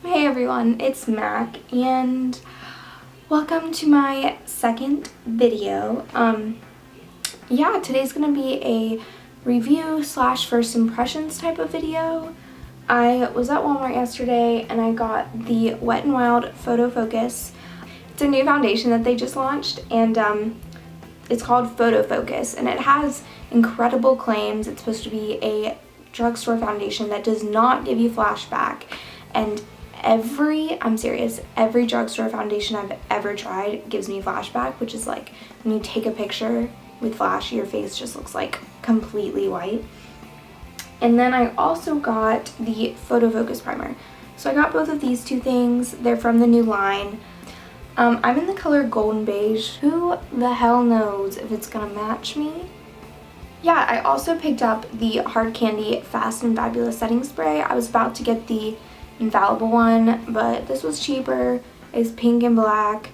Hey everyone, it's Mac and welcome to my second video. Yeah, today's gonna be a review slash first impressions type of video. I was at Walmart yesterday and I got the Wet n Wild Photofocus. It's a new foundation that they just launched, and it's called Photofocus, and it has incredible claims. It's supposed to be a drugstore foundation that does not give you flashback, and I'm serious, every drugstore foundation I've ever tried gives me flashback, which is like when you take a picture with flash, your face just looks like completely white. And then I also got the Photofocus primer. So I got both of these two things. They're from the new line. I'm in the color Golden Beige. Who the hell knows if it's gonna match me? Yeah, I also picked up the Hard Candy Fast and Fabulous Setting Spray. I was about to get the Infallible one, but this was cheaper. It's pink and black,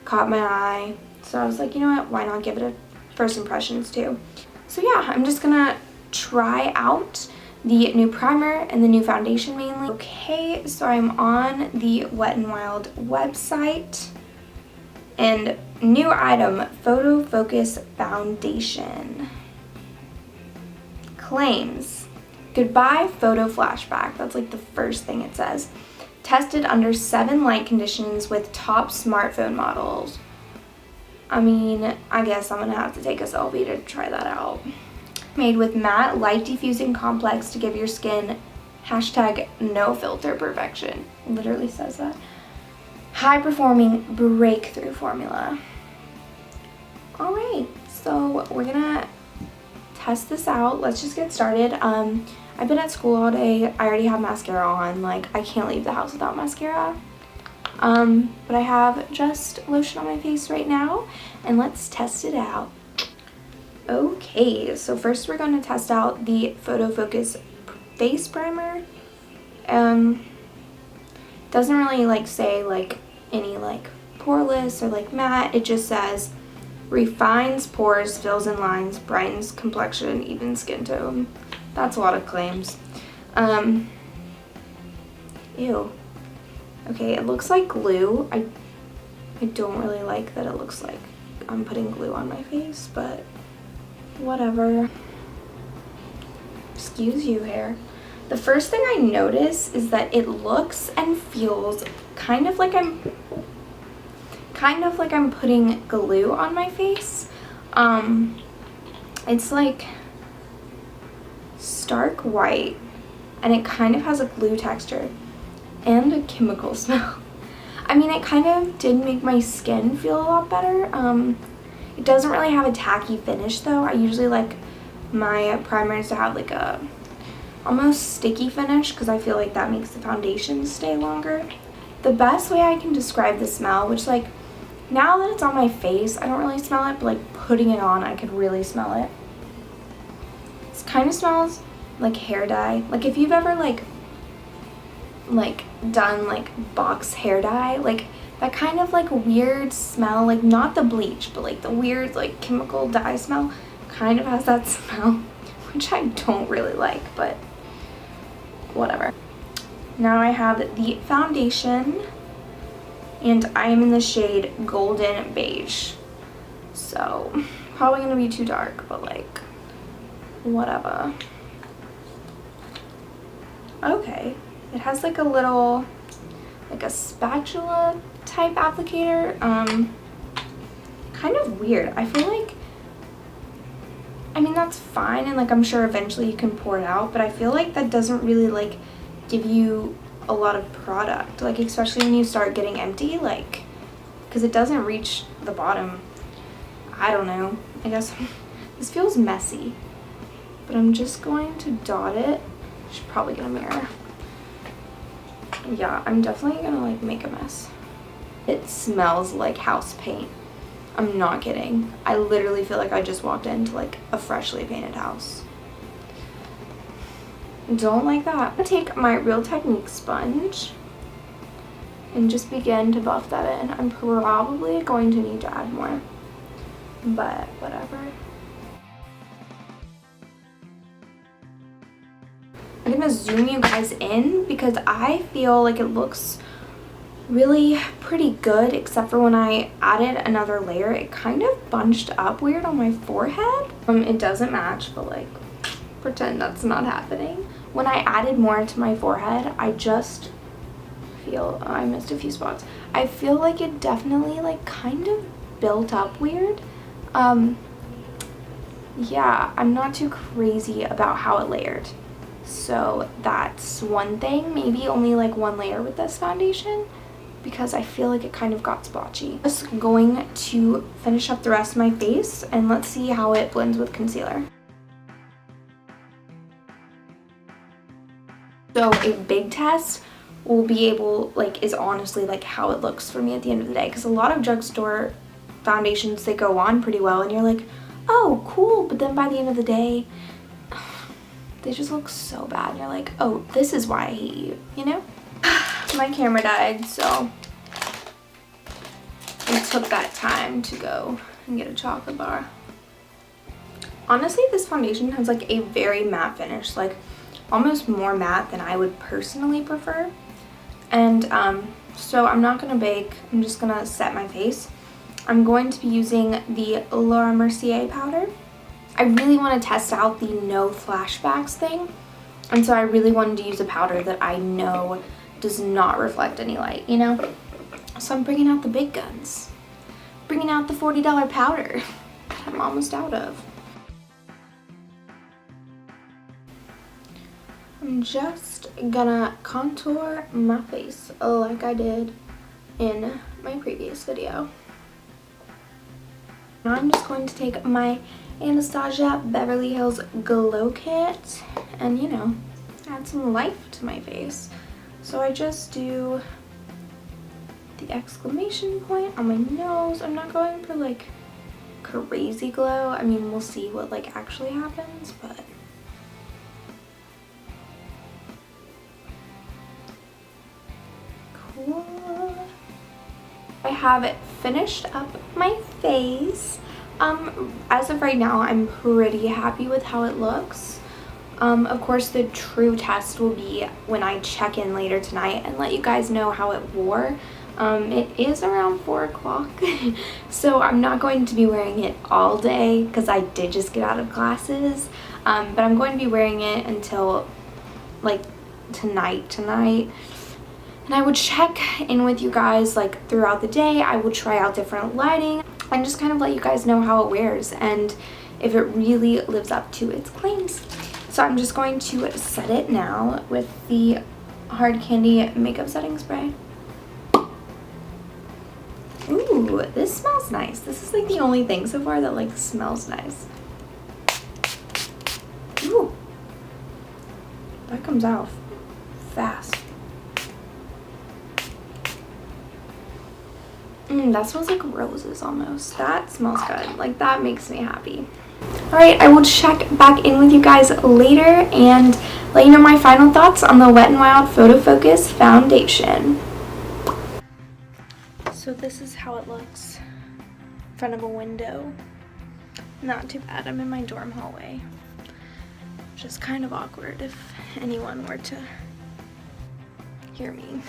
caught my eye. So I was like, you know what, why not give it a first impressions too? So yeah, I'm just gonna try out the new primer and the new foundation mainly. Okay, so I'm on the Wet n Wild website, and new item, Photofocus foundation. Claims: goodbye photo flashback. That's like the first thing it says. Tested under 7 light conditions with top smartphone models. I mean, I guess I'm gonna have to take a selfie to try that out. Made with matte light diffusing complex to give your skin #no filter perfection. Literally says that. High performing breakthrough formula. All right, so we're gonna test this out. Let's just get started. I've been at school all day. I already have mascara on. Like, I can't leave the house without mascara. But I have just lotion on my face right now, and let's test it out. Okay, so first we're going to test out the Photofocus face primer. Doesn't really like say like any like poreless or like matte. It just says refines pores, fills in lines, brightens complexion, evens skin tone. That's a lot of claims. Ew. Okay, it looks like glue. I don't really like that it looks like I'm putting glue on my face, but whatever. Excuse you, hair. The first thing I notice is that it looks and feels kind of like I'm putting glue on my face. It's like stark white, and it kind of has a glue texture and a chemical smell. I mean, it kind of did make my skin feel a lot better. It doesn't really have a tacky finish though. I usually like my primers to have like a almost sticky finish, because I feel like that makes the foundation stay longer. The best way I can describe the smell, which like now that it's on my face, I don't really smell it, but like putting it on, I could really smell it. It kind of smells like hair dye. Like if you've ever like done like box hair dye, like that kind of like weird smell, like not the bleach, but like the weird like chemical dye smell kind of has that smell, which I don't really like, but whatever. Now I have the foundation, and I am in the shade Golden Beige. So probably gonna be too dark, but like whatever. Okay, it has like a little, like a spatula type applicator. Kind of weird. I feel like, I mean, that's fine, and like I'm sure eventually you can pour it out, but I feel like that doesn't really like give you a lot of product, like especially when you start getting empty, like because it doesn't reach the bottom. I don't know, I guess this feels messy, but I'm just going to dot it. Should probably get a mirror. Yeah, I'm definitely gonna like make a mess. It smells like house paint. I'm not kidding. I literally feel like I just walked into like a freshly painted house. Don't like that. I'm gonna take my Real Technique sponge and just begin to buff that in. I'm probably going to need to add more, but whatever. I'm gonna zoom you guys in because I feel like it looks really pretty good, except for when I added another layer, it kind of bunched up weird on my forehead. It doesn't match, but like, pretend that's not happening. When I added more to my forehead, I just feel, I missed a few spots. I feel like it definitely like kind of built up weird. Yeah, I'm not too crazy about how it layered. So that's one thing, maybe only like one layer with this foundation because I feel like it kind of got splotchy. Just going to finish up the rest of my face and let's see how it blends with concealer. So a big test will be able, like, is honestly like how it looks for me at the end of the day, because a lot of drugstore foundations, they go on pretty well and you're like, oh cool, but then by the end of the day they just look so bad and you're like, oh, this is why I hate you, you know? My camera died, so it took that time to go and get a chocolate bar. Honestly, this foundation has like a very matte finish, like almost more matte than I would personally prefer. And so I'm not gonna bake, I'm just gonna set my face. I'm going to be using the Laura Mercier powder. I really want to test out the no flashbacks thing, and so I really wanted to use a powder that I know does not reflect any light, you know? So I'm bringing out the big guns. Bringing out the $40 powder that I'm almost out of. I'm just gonna contour my face like I did in my previous video. Now I'm just going to take my Anastasia Beverly Hills Glow Kit and, you know, add some life to my face. So I just do the exclamation point on my nose. I'm not going for like crazy glow. I mean, we'll see what like actually happens, but cool. I have finished up my face. As of right now, I'm pretty happy with how it looks. Of course, the true test will be when I check in later tonight and let you guys know how it wore. It is around 4 o'clock, so I'm not going to be wearing it all day because I did just get out of classes, but I'm going to be wearing it until like tonight. And I would check in with you guys like throughout the day. I will try out different lighting and just kind of let you guys know how it wears and if it really lives up to its claims. So I'm just going to set it now with the Hard Candy makeup setting spray. Ooh, this smells nice. This is like the only thing so far that like smells nice. Ooh, that comes out fast. That smells like roses almost. That smells good. Like, that makes me happy. Alright, I will check back in with you guys later and let you know my final thoughts on the Wet n Wild Photofocus foundation. So this is how it looks in front of a window. Not too bad. I'm in my dorm hallway. Just kind of awkward if anyone were to hear me.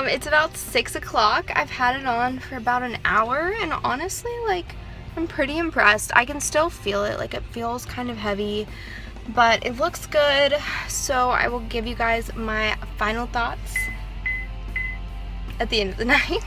It's about 6 o'clock. I've had it on for about an hour and honestly, like, I'm pretty impressed. I can still feel it, like it feels kind of heavy, but it looks good. So I will give you guys my final thoughts at the end of the night.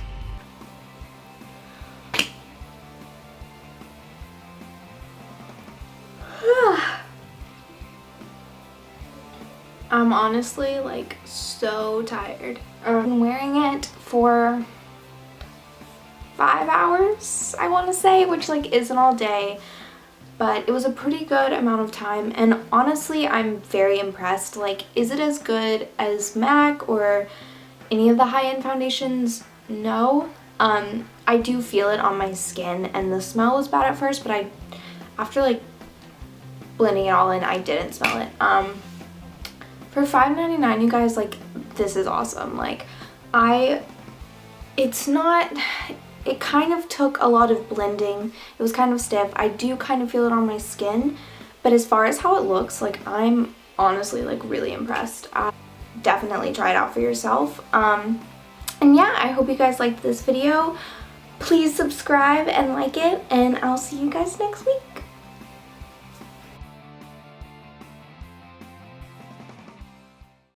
I'm honestly like so tired. I've been wearing it for 5 hours, I want to say, which like isn't all day, but it was a pretty good amount of time and honestly I'm very impressed. Like, is it as good as MAC or any of the high-end foundations? No. I do feel it on my skin and the smell was bad at first, but after like blending it all in, I didn't smell it. For $5.99, you guys, like, this is awesome. Like, it kind of took a lot of blending. It was kind of stiff. I do kind of feel it on my skin, But as far as how it looks, like, I'm honestly like really impressed. Definitely try it out for yourself. And yeah, I hope you guys liked this video. Please subscribe and like it, and I'll see you guys next week.